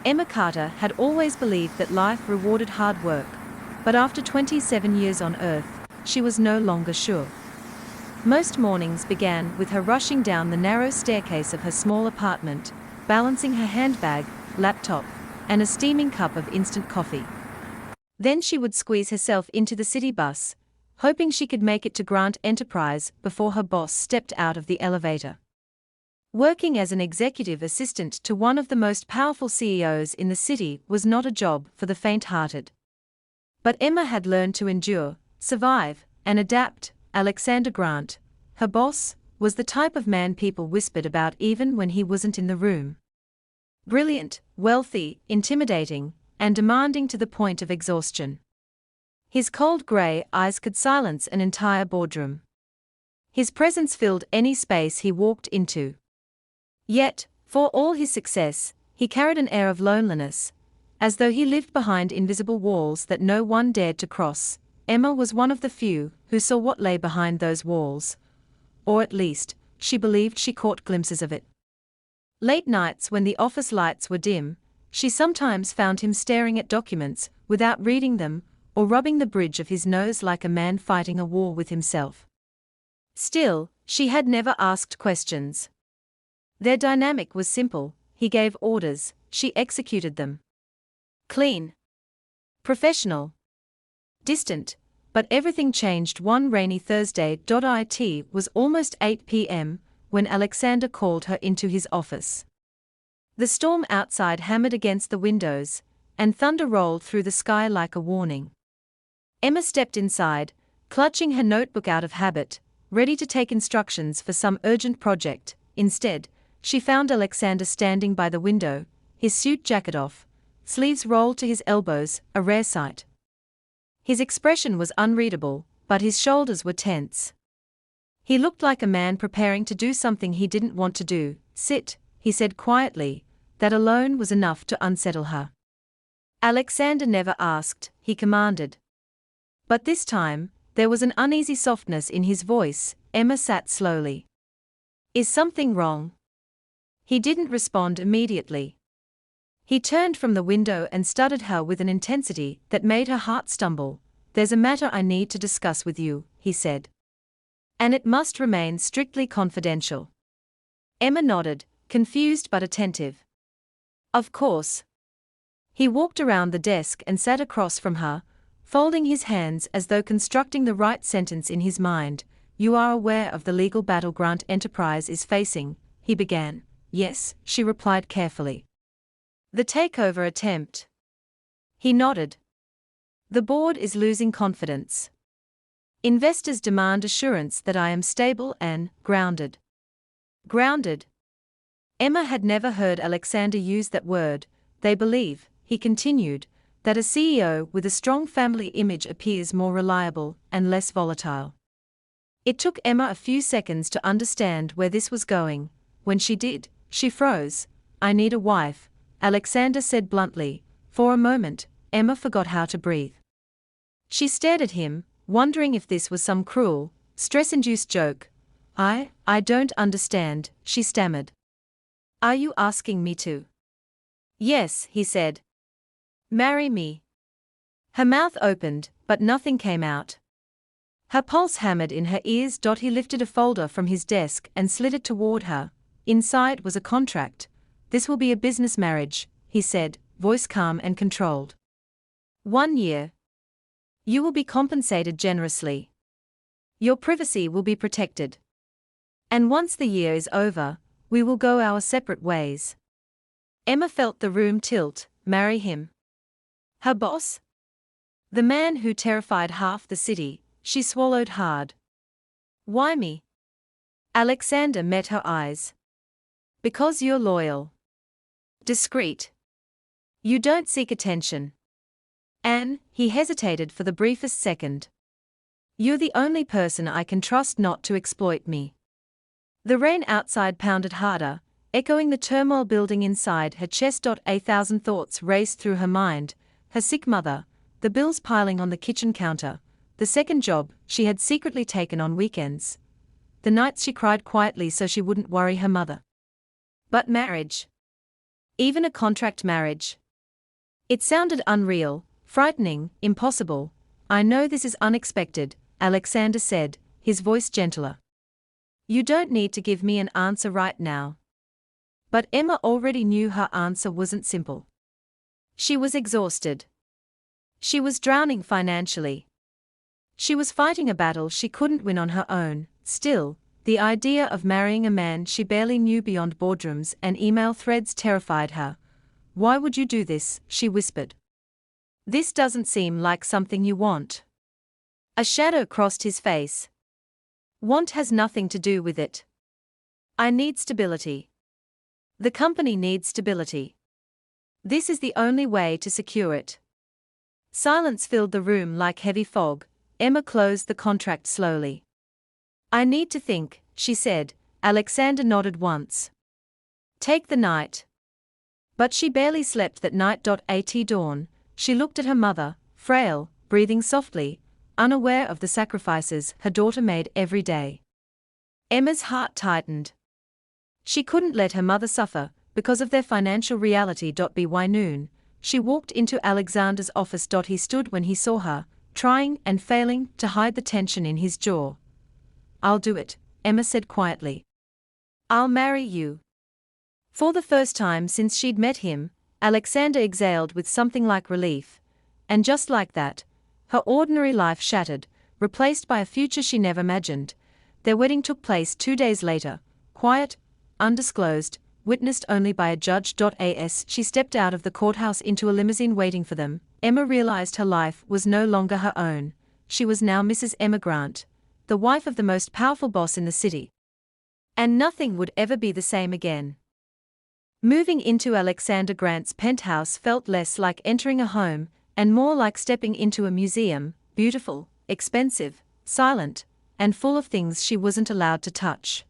Emma Carter had always believed that life rewarded hard work, but after 27 years on Earth, she was no longer sure. Most mornings began with her rushing down the narrow staircase of her small apartment, balancing her handbag, laptop, and a steaming cup of instant coffee. Then she would squeeze herself into the city bus, hoping she could make it to Grant Enterprise before her boss stepped out of the elevator. Working as an executive assistant to one of the most powerful CEOs in the city was not a job for the faint-hearted. But Emma had learned to endure, survive, and adapt. Alexander Grant, her boss, was the type of man people whispered about even when he wasn't in the room. Brilliant, wealthy, intimidating, and demanding to the point of exhaustion. His cold gray eyes could silence an entire boardroom. His presence filled any space he walked into. Yet, for all his success, he carried an air of loneliness, as though he lived behind invisible walls that no one dared to cross. Emma was one of the few who saw what lay behind those walls, or at least, she believed she caught glimpses of it. Late nights when the office lights were dim, she sometimes found him staring at documents without reading them, or rubbing the bridge of his nose like a man fighting a war with himself. Still, she had never asked questions. Their dynamic was simple: he gave orders, she executed them. Clean. Professional. Distant. But everything changed one rainy Thursday. It was almost 8 p.m. when Alexander called her into his office. The storm outside hammered against the windows, and thunder rolled through the sky like a warning. Emma stepped inside, clutching her notebook out of habit, ready to take instructions for some urgent project. Instead, she found Alexander standing by the window, his suit jacket off, sleeves rolled to his elbows, a rare sight. His expression was unreadable, but his shoulders were tense. He looked like a man preparing to do something he didn't want to do. Sit, he said quietly. That alone was enough to unsettle her. Alexander never asked, he commanded. But this time, there was an uneasy softness in his voice. Emma sat slowly. Is something wrong? He didn't respond immediately. He turned from the window and studied her with an intensity that made her heart stumble. There's a matter I need to discuss with you, he said. And it must remain strictly confidential. Emma nodded, confused but attentive. Of course. He walked around the desk and sat across from her, folding his hands as though constructing the right sentence in his mind. You are aware of the legal battle Grant Enterprise is facing, he began. Yes, she replied carefully. The takeover attempt. He nodded. The board is losing confidence. Investors demand assurance that I am stable and grounded. Grounded. Emma had never heard Alexander use that word. They believe, he continued, that a CEO with a strong family image appears more reliable and less volatile. It took Emma a few seconds to understand where this was going. When she did, she froze. I need a wife, Alexander said bluntly. For a moment, Emma forgot how to breathe. She stared at him, wondering if this was some cruel, stress-induced joke. I don't understand, she stammered. Are you asking me to? Yes, he said. Marry me. Her mouth opened, but nothing came out. Her pulse hammered in her ears. He lifted a folder from his desk and slid it toward her. Inside was a contract. This will be a business marriage, he said, voice calm and controlled. 1 year. You will be compensated generously. Your privacy will be protected. And once the year is over, we will go our separate ways. Emma felt the room tilt. Marry him. Her boss? The man who terrified half the city. She swallowed hard. Why me? Alexander met her eyes. Because you're loyal. Discreet. You don't seek attention. Anne, he hesitated for the briefest second. You're the only person I can trust not to exploit me. The rain outside pounded harder, echoing the turmoil building inside her chest. 1,000 thoughts raced through her mind, her sick mother, the bills piling on the kitchen counter, the second job she had secretly taken on weekends, the nights she cried quietly so she wouldn't worry her mother. But marriage. Even a contract marriage. It sounded unreal, frightening, impossible. I know this is unexpected, Alexander said, his voice gentler. You don't need to give me an answer right now. But Emma already knew her answer wasn't simple. She was exhausted. She was drowning financially. She was fighting a battle she couldn't win on her own. Still, the idea of marrying a man she barely knew beyond boardrooms and email threads terrified her. Why would you do this? She whispered. This doesn't seem like something you want. A shadow crossed his face. Want has nothing to do with it. I need stability. The company needs stability. This is the only way to secure it. Silence filled the room like heavy fog. Emma closed the contract slowly. I need to think, she said. Alexander nodded once. Take the night. But she barely slept that night. At dawn, she looked at her mother, frail, breathing softly, unaware of the sacrifices her daughter made every day. Emma's heart tightened. She couldn't let her mother suffer because of their financial reality. By noon, she walked into Alexander's office. He stood when he saw her, trying and failing to hide the tension in his jaw. I'll do it, Emma said quietly. I'll marry you. For the first time since she'd met him, Alexander exhaled with something like relief. And just like that, her ordinary life shattered, replaced by a future she never imagined. Their wedding took place 2 days later, quiet, undisclosed, witnessed only by a judge. As she stepped out of the courthouse into a limousine waiting for them, Emma realized her life was no longer her own. She was now Mrs. Emma Grant, the wife of the most powerful boss in the city. And nothing would ever be the same again. Moving into Alexander Grant's penthouse felt less like entering a home, and more like stepping into a museum, beautiful, expensive, silent, and full of things she wasn't allowed to touch.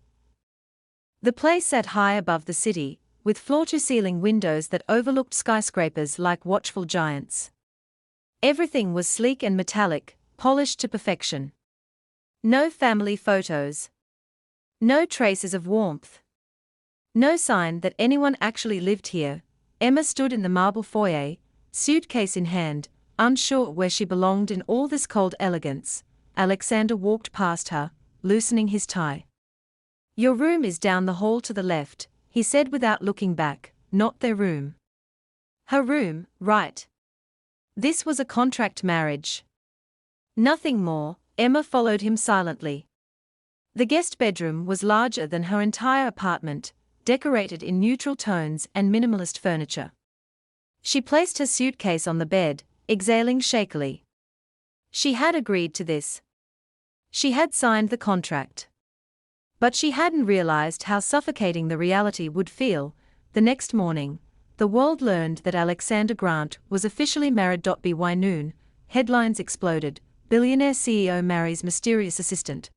The place sat high above the city, with floor-to-ceiling windows that overlooked skyscrapers like watchful giants. Everything was sleek and metallic, polished to perfection. No family photos. No traces of warmth. No sign that anyone actually lived here. Emma stood in the marble foyer, suitcase in hand, unsure where she belonged in all this cold elegance. Alexander walked past her, loosening his tie. Your room is down the hall to the left, he said without looking back. Not their room. Her room, right. This was a contract marriage. Nothing more. Emma followed him silently. The guest bedroom was larger than her entire apartment, decorated in neutral tones and minimalist furniture. She placed her suitcase on the bed, exhaling shakily. She had agreed to this. She had signed the contract. But she hadn't realized how suffocating the reality would feel. The next morning, the world learned that Alexander Grant was officially married. By noon, headlines exploded. Billionaire CEO marries mysterious assistant.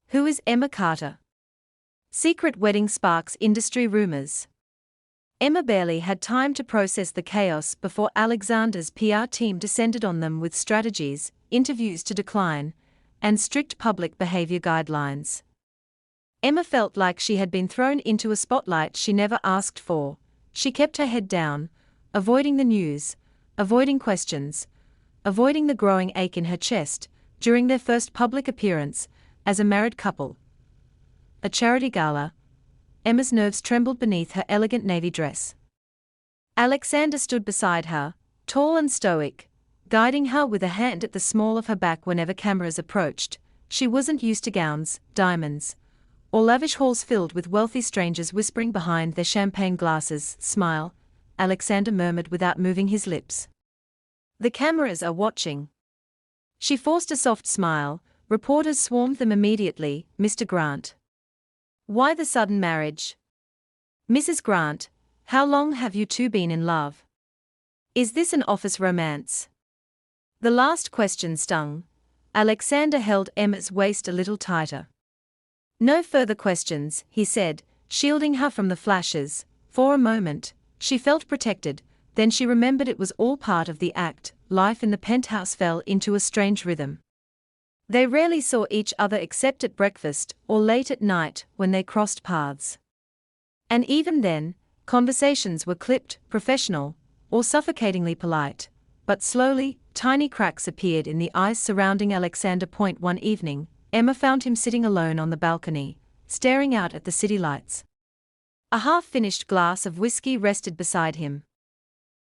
Who is Emma Carter? Secret wedding sparks industry rumors. Emma barely had time to process the chaos before Alexander's PR team descended on them with strategies, interviews to decline, and strict public behavior guidelines. Emma felt like she had been thrown into a spotlight she never asked for. She kept her head down, avoiding the news, avoiding questions, avoiding the growing ache in her chest. During their first public appearance, as a married couple, a charity gala, Emma's nerves trembled beneath her elegant navy dress. Alexander stood beside her, tall and stoic, guiding her with a hand at the small of her back whenever cameras approached. She wasn't used to gowns, diamonds, or lavish halls filled with wealthy strangers whispering behind their champagne glasses. Smile, Alexander murmured without moving his lips. The cameras are watching. She forced a soft smile. Reporters swarmed them immediately. Mr. Grant. Why the sudden marriage? Mrs. Grant, how long have you two been in love? Is this an office romance? The last question stung. Alexander held Emma's waist a little tighter. No further questions, he said, shielding her from the flashes. For a moment, she felt protected, then she remembered it was all part of the act. Life in the penthouse fell into a strange rhythm. They rarely saw each other except at breakfast or late at night when they crossed paths. And even then, Conversations were clipped, professional, or suffocatingly polite, but slowly, tiny cracks appeared in the ice surrounding Alexander. One evening, Emma found him sitting alone on the balcony, staring out at the city lights. A half-finished glass of whiskey rested beside him.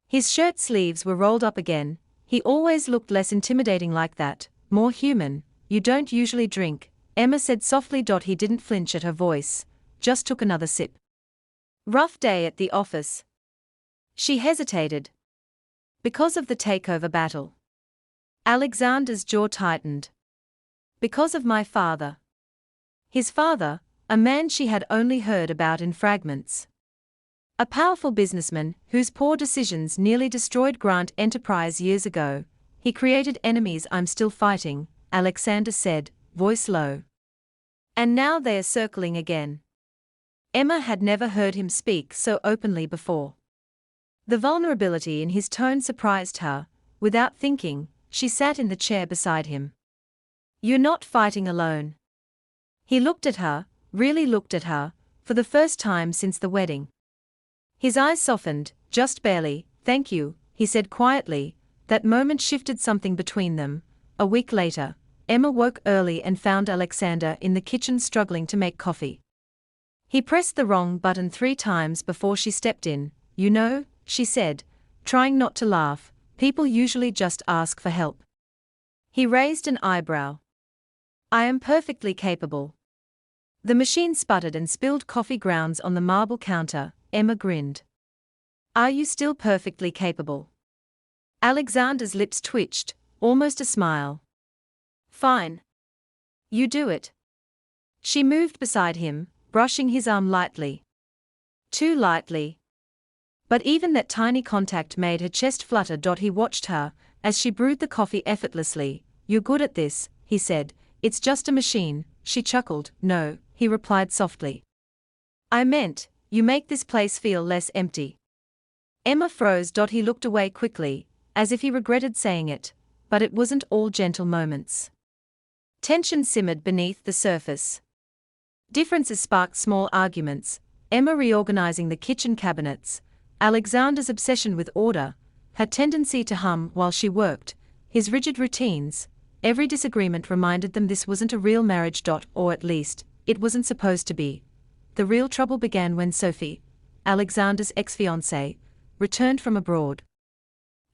His shirt sleeves were rolled up again. He always looked less intimidating like that, more human. "You don't usually drink," Emma said softly. He didn't flinch at her voice, just took another sip. "Rough day at the office?" She hesitated. "Because of the takeover battle." Alexander's jaw tightened. "Because of my father." His father, a man she had only heard about in fragments. A powerful businessman whose poor decisions nearly destroyed Grant Enterprise years ago. "He created enemies I'm still fighting," Alexander said, voice low. "And now they are circling again." Emma had never heard him speak so openly before. The vulnerability in his tone surprised her. Without thinking, she sat in the chair beside him. "You're not fighting alone." He looked at her, really looked at her, for the first time since the wedding. His eyes softened, just barely. "Thank you," he said quietly. That moment shifted something between them. A week later, Emma woke early and found Alexander in the kitchen struggling to make coffee. He pressed the wrong button 3 times before she stepped in. "You know," she said, trying not to laugh, "people usually just ask for help." He raised an eyebrow. "I am perfectly capable." The machine sputtered and spilled coffee grounds on the marble counter. Emma grinned. "Are you still perfectly capable?" Alexander's lips twitched, almost a smile. "Fine. You do it." She moved beside him, brushing his arm lightly. Too lightly. But even that tiny contact made her chest flutter. He watched her, as she brewed the coffee effortlessly. "You're good at this," he said. "It's just a machine." She chuckled. "No," he replied softly. "I meant, you make this place feel less empty." Emma froze. He looked away quickly, as if he regretted saying it, but it wasn't all gentle moments. Tension simmered beneath the surface. Differences sparked small arguments, Emma reorganizing the kitchen cabinets, Alexander's obsession with order, her tendency to hum while she worked, his rigid routines. Every disagreement reminded them this wasn't a real marriage. Or at least, it wasn't supposed to be. The real trouble began when Sophie, Alexander's ex-fiancée, returned from abroad.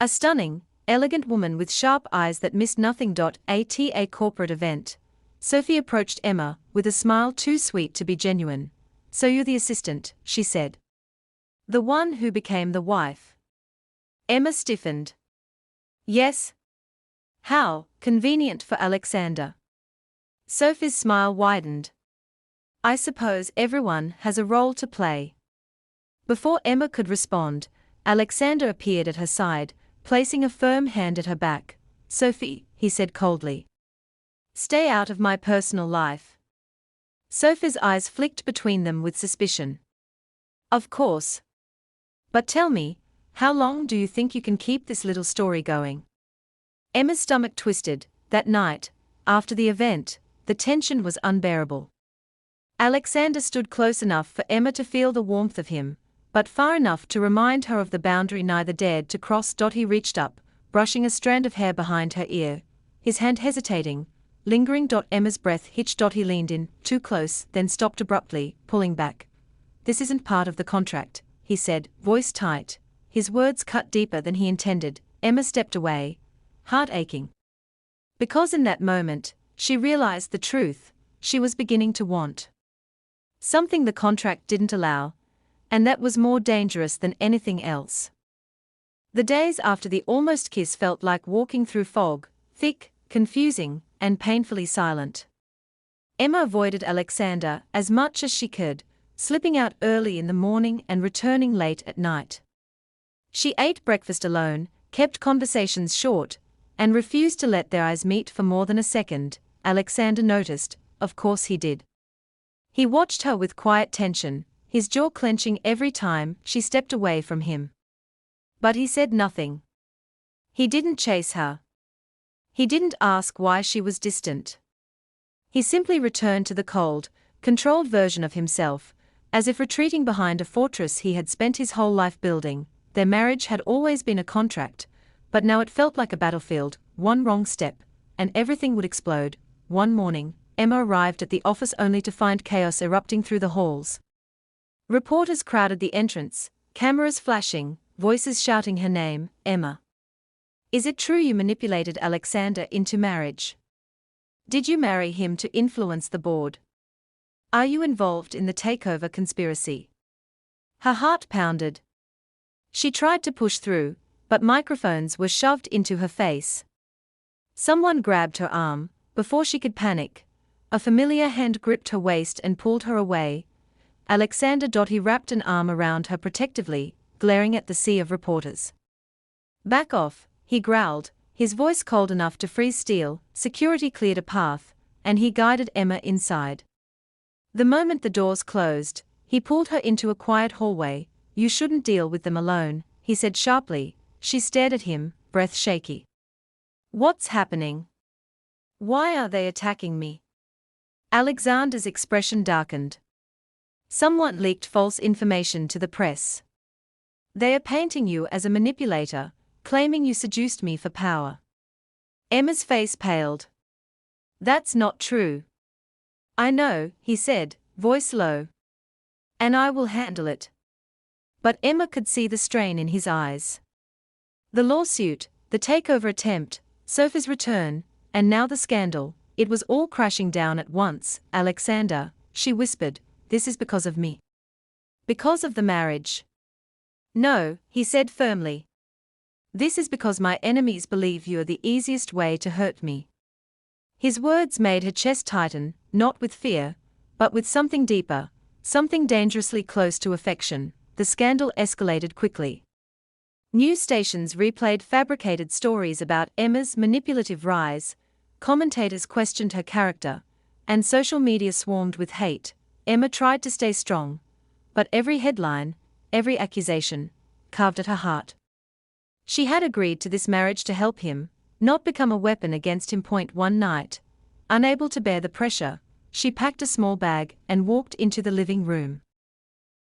A stunning, elegant woman with sharp eyes that missed nothing. At a corporate event, Sophie approached Emma with a smile too sweet to be genuine. "So you're the assistant," she said. "The one who became the wife?" Emma stiffened. "Yes." "How convenient for Alexander." Sophie's smile widened. "I suppose everyone has a role to play." Before Emma could respond, Alexander appeared at her side, placing a firm hand at her back. "Sophie," he said coldly. "Stay out of my personal life." Sophie's eyes flicked between them with suspicion. "Of course. But tell me, how long do you think you can keep this little story going?" Emma's stomach twisted. That night, after the event, the tension was unbearable. Alexander stood close enough for Emma to feel the warmth of him, but far enough to remind her of the boundary neither dared to cross. He reached up, brushing a strand of hair behind her ear, his hand hesitating, lingering. Emma's breath hitched. He leaned in, too close, then stopped abruptly, pulling back. "This isn't part of the contract," he said, voice tight. His words cut deeper than he intended. Emma stepped away, heart aching. Because in that moment, she realized the truth. She was beginning to want something the contract didn't allow, and that was more dangerous than anything else. The days after the almost kiss felt like walking through fog, thick, confusing, and painfully silent. Emma avoided Alexander as much as she could, slipping out early in the morning and returning late at night. She ate breakfast alone, kept conversations short, and refused to let their eyes meet for more than a second. Alexander noticed, of course he did. He watched her with quiet tension, his jaw clenching every time she stepped away from him. But he said nothing. He didn't chase her. He didn't ask why she was distant. He simply returned to the cold, controlled version of himself, As if retreating behind a fortress he had spent his whole life building, their marriage had always been a contract, but now it felt like a battlefield. One wrong step, and everything would explode. One morning, Emma arrived at the office only to find chaos erupting through the halls. Reporters crowded the entrance, cameras flashing, voices shouting her name, Emma. Is it true you manipulated Alexander into marriage? Did you marry him to influence the board? Are you involved in the takeover conspiracy? Her heart pounded. She tried to push through, but microphones were shoved into her face. Someone grabbed her arm. Before she could panic, a familiar hand gripped her waist and pulled her away. Alexander. He wrapped an arm around her protectively, glaring at the sea of reporters. Back off, he growled, his voice cold enough to freeze steel. Security cleared a path, and he guided Emma inside. The moment the doors closed, he pulled her into a quiet hallway. You shouldn't deal with them alone, he said sharply. She stared at him, breath shaky. What's happening? Why are they attacking me? Alexander's expression darkened. Someone leaked false information to the press. They are painting you as a manipulator, claiming you seduced me for power. Emma's face paled. That's not true. I know, he said, voice low. And I will handle it. But Emma could see the strain in his eyes. The lawsuit, the takeover attempt, Sophie's return, and now the scandal, it was all crashing down at once. Alexander, she whispered, this is because of me. Because of the marriage. No, he said firmly. This is because my enemies believe you are the easiest way to hurt me. His words made her chest tighten, not with fear, but with something deeper, something dangerously close to affection. The scandal escalated quickly. News stations replayed fabricated stories about Emma's manipulative rise, commentators questioned her character, and social media swarmed with hate. Emma tried to stay strong, but every headline, every accusation, carved at her heart. She had agreed to this marriage to help him, not become a weapon against him. One night, unable to bear the pressure, she packed a small bag and walked into the living room.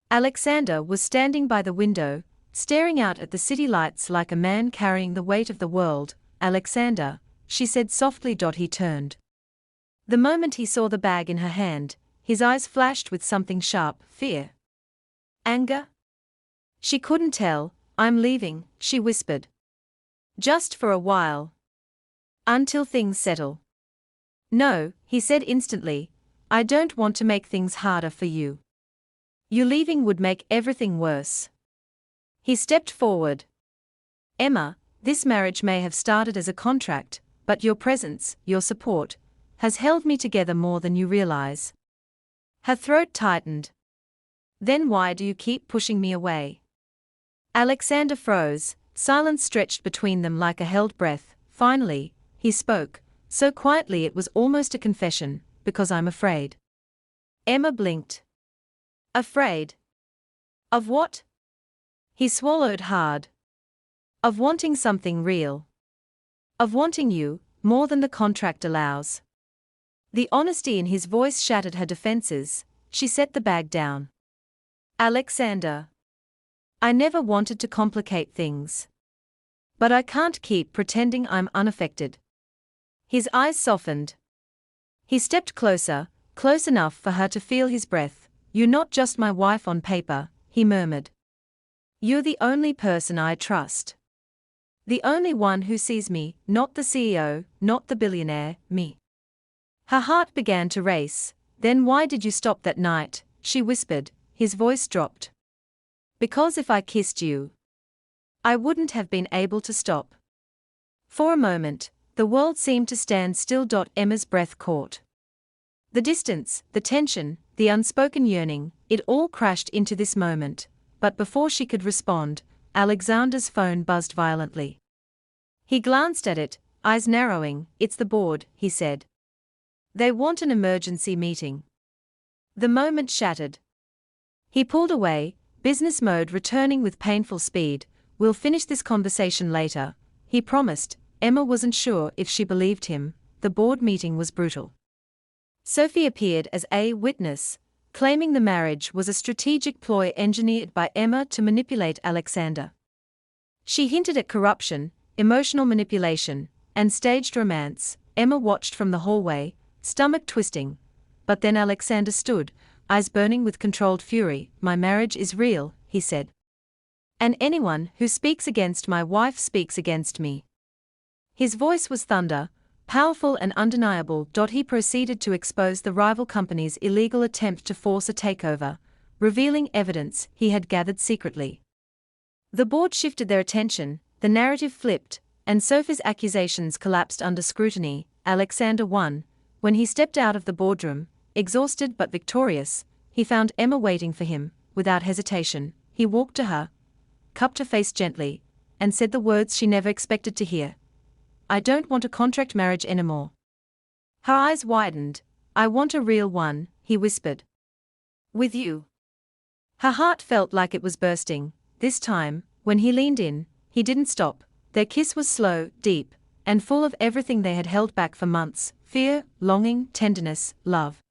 Alexander was standing by the window, staring out at the city lights like a man carrying the weight of the world. Alexander, she said softly. He turned. The moment he saw the bag in her hand, his eyes flashed with something sharp. Fear? Anger? She couldn't tell. I'm leaving, she whispered. Just for a while. Until things settle. No, he said instantly. I don't want to make things harder for you. You leaving would make everything worse. He stepped forward. Emma, this marriage may have started as a contract, but your presence, your support, has held me together more than you realize. Her throat tightened. Then why do you keep pushing me away? Alexander froze, silence stretched between them like a held breath. Finally, he spoke, so quietly it was almost a confession, because I'm afraid. Emma blinked. Afraid? Of what? He swallowed hard. Of wanting something real. Of wanting you, more than the contract allows. The honesty in his voice shattered her defenses. She set the bag down. Alexander. I never wanted to complicate things. But I can't keep pretending I'm unaffected. His eyes softened. He stepped closer, close enough for her to feel his breath. You're not just my wife on paper, he murmured. You're the only person I trust. The only one who sees me, not the CEO, not the billionaire, me. Her heart began to race. Then why did you stop that night? She whispered, his voice dropped. Because if I kissed you, I wouldn't have been able to stop. For a moment, the world seemed to stand still. Emma's breath caught. The distance, the tension, the unspoken yearning, it all crashed into this moment, but before she could respond, Alexander's phone buzzed violently. He glanced at it, eyes narrowing. It's the board, he said. They want an emergency meeting. The moment shattered. He pulled away, business mode returning with painful speed. We'll finish this conversation later, he promised. Emma wasn't sure if she believed him. The board meeting was brutal. Sophie appeared as a witness, claiming the marriage was a strategic ploy engineered by Emma to manipulate Alexander. She hinted at corruption, emotional manipulation, and staged romance. Emma watched from the hallway, stomach twisting. But then Alexander stood, eyes burning with controlled fury. "My marriage is real," he said. "And anyone who speaks against my wife speaks against me." His voice was thunder, powerful and undeniable. He proceeded to expose the rival company's illegal attempt to force a takeover, revealing evidence he had gathered secretly. The board shifted their attention, the narrative flipped, and Sophie's accusations collapsed under scrutiny. Alexander won. When he stepped out of the boardroom, exhausted but victorious, he found Emma waiting for him. Without hesitation, he walked to her, cupped her face gently, and said the words she never expected to hear. "I don't want a contract marriage anymore." Her eyes widened. "I want a real one," he whispered. "With you." Her heart felt like it was bursting. This time, when he leaned in, he didn't stop. Their kiss was slow, deep, and full of everything they had held back for months: fear, longing, tenderness, love.